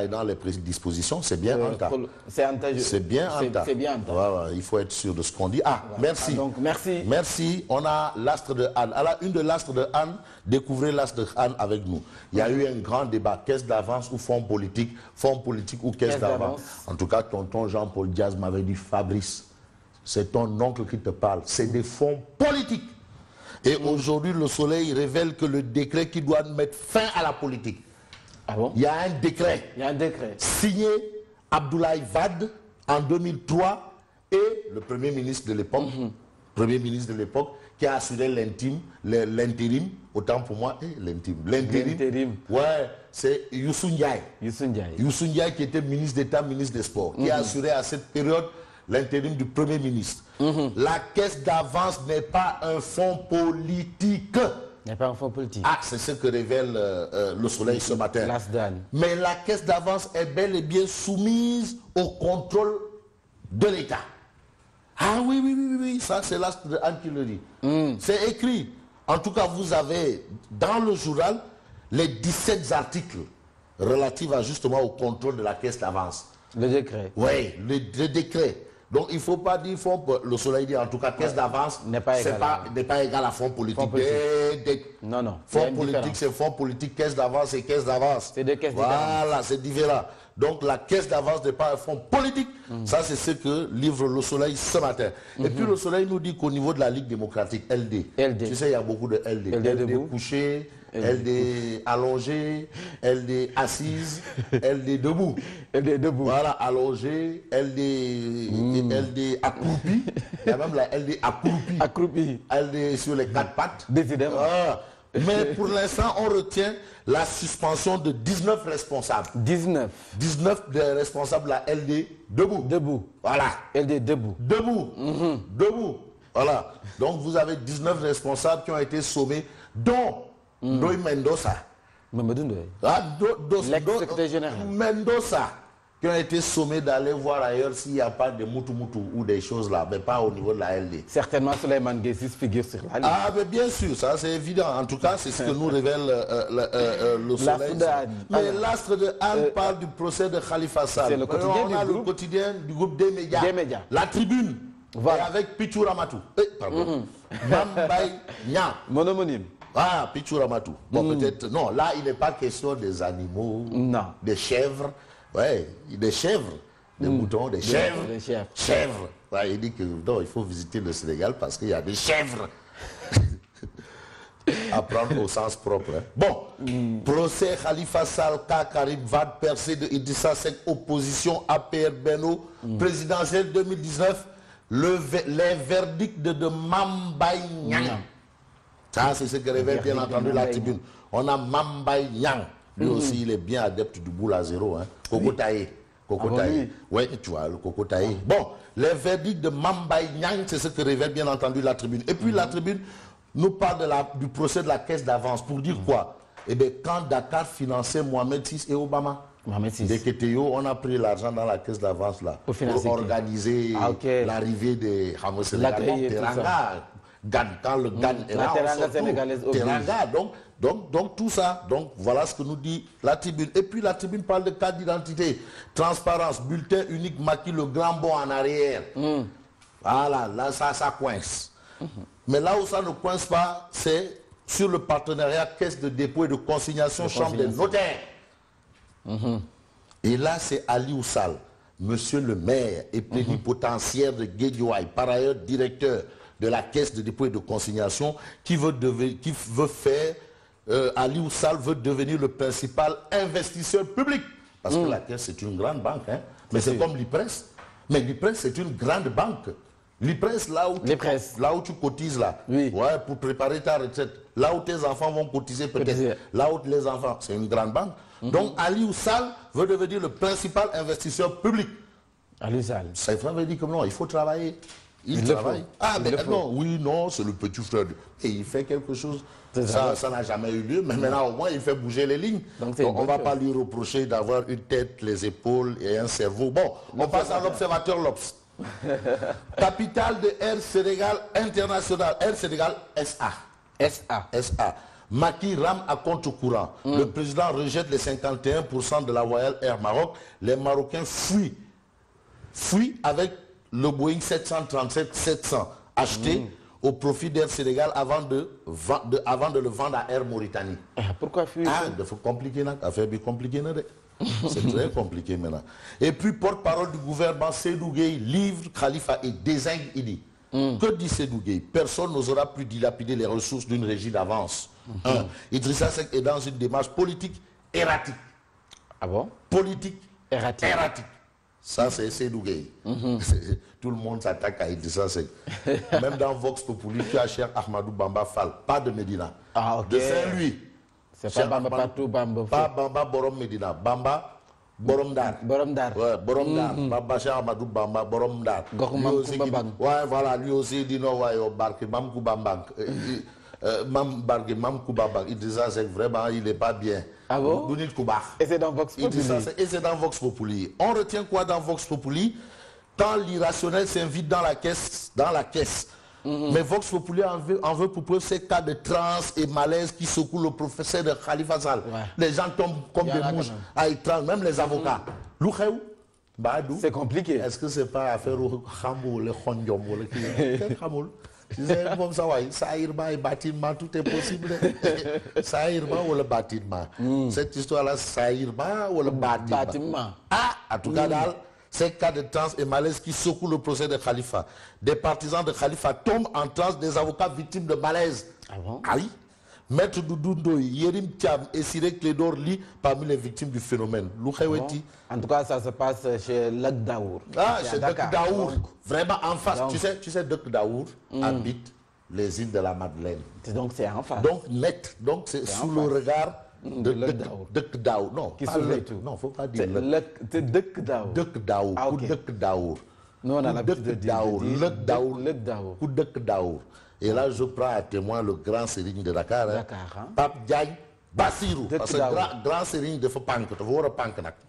est dans les dispositions, c'est bien en tas. C'est bien en tas. C'est bien en tas. Voilà, il faut être sûr de ce qu'on dit. Ah, merci. Ah, donc, merci. Merci. On a l'astre de Anne. À la une de l'astre de Anne, découvrez l'astre de Anne avec nous. Il y a eu un grand débat. Caisse d'avance ou fonds politique ou caisse d'avance. En tout cas, tonton Jean-Paul Diaz m'avait dit, Fabrice, c'est ton oncle qui te parle. C'est des fonds politiques. Et aujourd'hui, le Soleil révèle que le décret qui doit mettre fin à la politique. Ah bon? Il y a un décret. Il y a un décret. Signé Abdoulaye Wade en 2003 et le Premier ministre de l'époque, qui a assuré l'intérim, autant pour moi, l'intérim. Ouais, c'est Youssou Ndiaye. Youssou Ndiaye qui était ministre d'État, ministre des Sports, qui a assuré à cette période l'intérim du Premier ministre. La caisse d'avance n'est pas un fonds politique. N'est pas un fonds politique. Ah, c'est ce que révèle le Soleil ce matin. Mais la caisse d'avance est bel et bien soumise au contrôle de l'État. Ah oui, ça c'est l'astre de Anne qui le dit. C'est écrit. En tout cas, vous avez dans le journal les 17 articles relatifs justement au contrôle de la caisse d'avance. Le décret. Oui, le décret. Donc il ne faut pas dire le Soleil dit en tout cas caisse d'avance n'est pas égal à fonds politique. Non. Fonds politique c'est fonds politique, caisse d'avance c'est caisse d'avance. C'est des caisses d'avance. Voilà, c'est différent. Donc la caisse d'avance n'est pas un fonds politique. Ça c'est ce que livre le Soleil ce matin. Et puis le Soleil nous dit qu'au niveau de la Ligue démocratique, LD. Tu sais il y a beaucoup de LD. LD couché, LD allongé, LD assise, LD debout. LD debout. Voilà, allongé, LD accroupi. Il y a même la LD accroupi. LD sur les 4 pattes. Décidément. Mais pour l'instant, on retient la suspension de 19 responsables. 19 des responsables de la LD debout. Voilà. LD debout. Debout. Voilà. Donc vous avez 19 responsables qui ont été sommés, dont Ndoye Mendoza. L'ex-secrétaire général. Mendoza, qui ont été sommés d'aller voir ailleurs s'il n'y a pas de moutou ou des choses là, mais pas au niveau de la LD. Certainement Souleymane Guessis figure sur la liste. Ah, mais bien sûr, ça c'est évident. En tout cas, c'est ce que nous révèle le Soleil. Mais l'astre de Anne parle du procès de Khalifa Sall. C'est le quotidien On a le quotidien du groupe des médias. La Tribune. Voilà. Et avec Pichou Ramatou. Pardon. Mambay Niang. Mon homonyme. Ah, Pichou Ramatou. Bon, peut-être. Non, là, il n'est pas question des animaux. Non. Des chèvres. Ouais, des chèvres. Des moutons, des chèvres. Chèvres. Ouais, il dit que non, il faut visiter le Sénégal parce qu'il y a des chèvres. À prendre au sens propre. Hein. Bon, procès Khalifa Sall, Karim Wade, percé de Idrissa Seck, opposition APR Benno, présidentielle 2019, les verdicts de Mambay Niang. Ça, c'est ce que révèle bien entendu la Tribune. On a Mambay Niang. Lui aussi, il est bien adepte du boule à zéro. Hein. Cocotaï. Oui, tu vois, le cocotaï. Bon, les verdicts de Mambay Niang, c'est ce que révèle bien entendu la Tribune. Et puis la Tribune nous parle du procès de la caisse d'avance. Pour dire quoi? Eh bien, quand Dakar finançait Mohamed VI et Obama, dès que Théo, on a pris l'argent dans la caisse d'avance là pour organiser l'arrivée des Teranga. Quand le GAN est là, Teranga, donc tout ça, donc voilà ce que nous dit la Tribune. Et puis la Tribune parle de carte d'identité, transparence, bulletin unique maquis, le grand bond en arrière. Voilà, là ça coince. Mais là où ça ne coince pas, c'est sur le partenariat caisse de dépôt et de consignation, chambre des notaires. Et là c'est Aliou Sall, monsieur le maire et plénipotentiaire de Guédiawaye, par ailleurs directeur de la caisse de dépôt et de consignation, qui veut faire, Aliou Sall veut devenir le principal investisseur public. Parce que la caisse, c'est une grande banque. Hein. Mais c'est comme l'IPRES. Mais l'IPRES, c'est une grande banque. L'IPRES, là où tu cotises, là, ouais, pour préparer ta retraite, là où tes enfants vont cotiser peut-être, là où les enfants, c'est une grande banque. Donc Aliou Sall veut devenir le principal investisseur public. Aliou Sall. Ça veut dire que non, il faut travailler. Il travaille. Ah, mais non, oui, non, c'est le petit frère. Et il fait quelque chose. Ça n'a jamais eu lieu, mais maintenant, au moins, il fait bouger les lignes. Donc on ne va pas lui reprocher d'avoir une tête, les épaules et un cerveau. Bon, on passe à l'observateur l'Obs. Capitale de Air Sénégal International. Air Sénégal SA. SA. Macky rame à compte courant. Le président rejette les 51% de la Royal Air Maroc. Les Marocains fuient avec le Boeing 737-700 acheté au profit d'Air Sénégal avant de le vendre à Air Mauritanie. Pourquoi fuir? Il faut compliquer, affaire bien compliquée. C'est très compliqué maintenant. Et puis, porte-parole du gouvernement, Seydou Gueye livre Khalifa et désigne Idi. Que dit Seydou Gueye? Personne n'osera plus dilapider les ressources d'une régie d'avance. Idrissa Seck est dans une démarche politique erratique. Ah bon? Politique Erratique. Ça, c'est Seydou Gueye. Tout le monde s'attaque à Idrissa Seck. Même dans Vox Populi, tu as cher Ahmadou Bamba Fall, pas de Médina. Ah, ok. De Saint-Louis. C'est pas Bamba partout, Bamba. Pas Bamba Borom Medina. Bamba Borom Dar. Borom Dar. Ouais, Borom Dar. Bamba Cheikh Amadou Bamba Borom Dar. Ouais, voilà, lui aussi dit non, ouais, Barke, Mam Koubambang. Mam Barke, Mam Koubambang. Il disait c'est vraiment, il n'est pas bien. Ah bon? Et c'est dans Vox Populi. Et c'est dans Vox Populi. On retient quoi dans Vox Populi? Quand l'irrationnel s'invite dans la caisse. Mais Vox Populi en veut pour preuve ces cas de transe et malaise qui secouent le professeur de Khalifa Sall. Ouais. Les gens tombent comme des mouches à étrange, même les avocats. C'est compliqué. Est-ce que c'est pas affaire au Khamou, le Khondjom ou le Khamou? Ça irma et bâtiment, tout est possible. Ça irma ou le bâtiment. Cette histoire-là, ça irma ou le bâtiment. En tout cas, ces cas de transe et malaise qui secouent le procès de Khalifa. Des partisans de Khalifa tombent en transe, des avocats victimes de malaise. Ah bon? Ah oui. Maître Doudou Ndoye, Yérim Thiam et Siré Clédor Ly parmi les victimes du phénomène. En tout cas, ça se passe chez Lek Daour. Chez Lek Daour. Vraiment en face. Donc, tu sais Lek Daour habite les îles de la Madeleine. Donc c'est en face. Donc net. Donc c'est sous le regard de Lek Daour. Non, qui sauve tout. Non, faut pas dire c'est Lek Daour. Lek Daour. Ah, okay. Lek Daour. Nous on a l'habitude de dire Lek Daour. Lek Daour. Et là, je prends à témoin le grand sérigne de Dakar, Pape Diagne Bassirou. Parce que grand sérigne de Pank.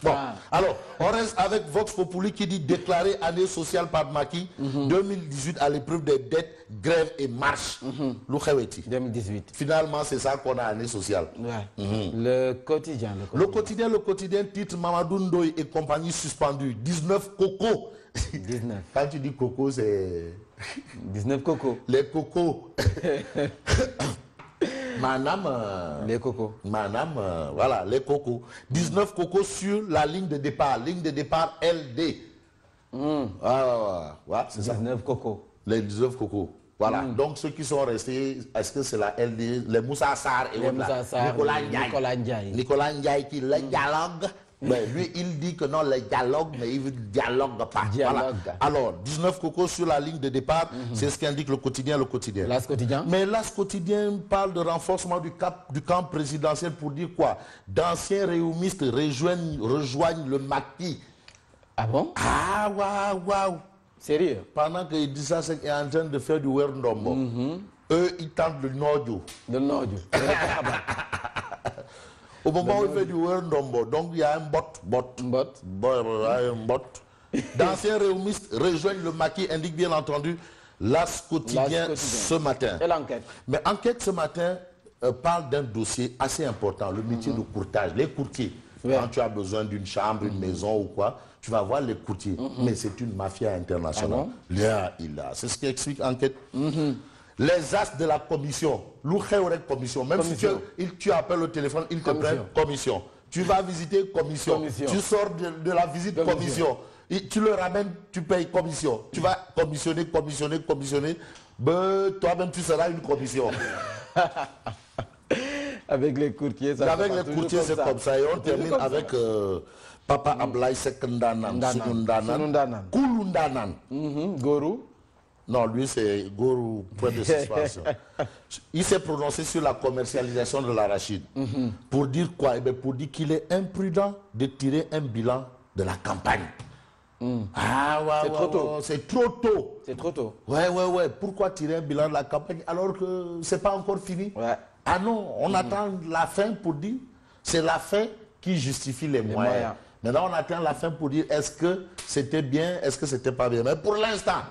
Bon, alors, on reste avec Vox Populi qui dit déclarer année sociale par Macky 2018 à l'épreuve des dettes, grève et marche. 2018. Finalement, c'est ça qu'on a année sociale. Le quotidien. Le quotidien titre Mamadou Ndoye et compagnie suspendue. 19 cocos. 19. Quand tu dis coco, c'est... 19 cocos. Les cocos. Les cocos. Voilà, les cocos. 19 cocos sur la ligne de départ. Ligne de départ LD. C'est 19 cocos. Les 19 cocos. Voilà. Donc ceux qui sont restés, est-ce que c'est la LD, les Moussa Sarr et Nicolas Ndiaye. Nicolas Ndiaye qui le dialogue. Mais lui, il dit que non, le dialogue, mais il ne dialogue pas. Voilà. Alors, 19 cocos sur la ligne de départ, c'est ce qu'indique le quotidien. L'As quotidien. Mais l'As quotidien parle de renforcement du camp présidentiel pour dire quoi? D'anciens réumistes rejoignent le maquis. Ah bon? Ah, waouh. Sérieux? Pendant que Idrissa Seck est en train de faire du Werdombo, eux, ils tentent le Nodjo. Le Nodjo. Au moment où il fait du Werdombo, donc il y a un bot. D'anciens réumistes rejoignent le maquis, indique bien entendu l'As quotidien ce matin. Et l'enquête? Mais enquête ce matin parle d'un dossier assez important, le métier de courtage. Les courtiers, quand tu as besoin d'une chambre, une maison ou quoi, tu vas voir les courtiers. Mais c'est une mafia internationale. C'est ce qui explique enquête. Les as de la commission, même si tu appelles au téléphone, ils te prennent commission. Tu vas visiter commission. Tu sors de la visite commission. Tu le ramènes, tu payes commission. Tu vas commissionner. Toi-même, tu seras une commission. Avec les courtiers, c'est comme ça. Et on termine avec Papa Ablaye Sekundanan, Koulundanan. Gorou. Non, lui c'est Gorou, point de suspension. Il s'est prononcé sur la commercialisation de l'arachide. Pour dire quoi? Pour dire qu'il est imprudent de tirer un bilan de la campagne. C'est trop tôt. C'est trop tôt. Ouais. Pourquoi tirer un bilan de la campagne alors que c'est pas encore fini? Ah non, on attend la fin pour dire. C'est la fin qui justifie les moyens. Maintenant, on attend la fin pour dire est-ce que c'était bien, est-ce que c'était pas bien. Mais pour l'instant,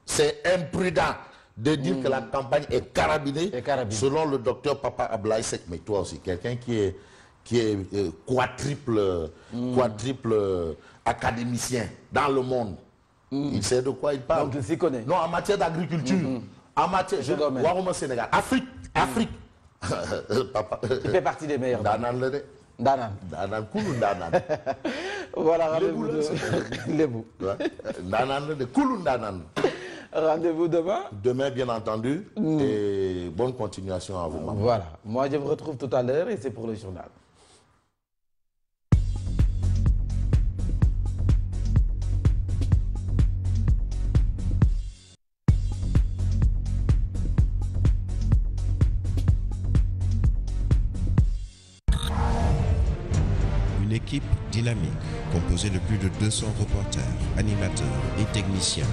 c'est imprudent de dire que la campagne est carabinée, selon le docteur Papa Ablaye Seck. Mais toi aussi, quelqu'un qui est quadruple académicien dans le monde. Il sait de quoi il parle. Donc il s'y connaît. Non, en matière d'agriculture, en matière de Sénégal, Afrique. Papa. Il fait partie des meilleurs. Danan. Koulou Danan. Voilà, rendez-vous de... Rendez-vous demain. Demain, bien entendu. Et bonne continuation à vous, maman. Voilà. Moi, je vous retrouve tout à l'heure et c'est pour le journal. Une équipe dynamique, composée de plus de 200 reporters, animateurs et techniciens,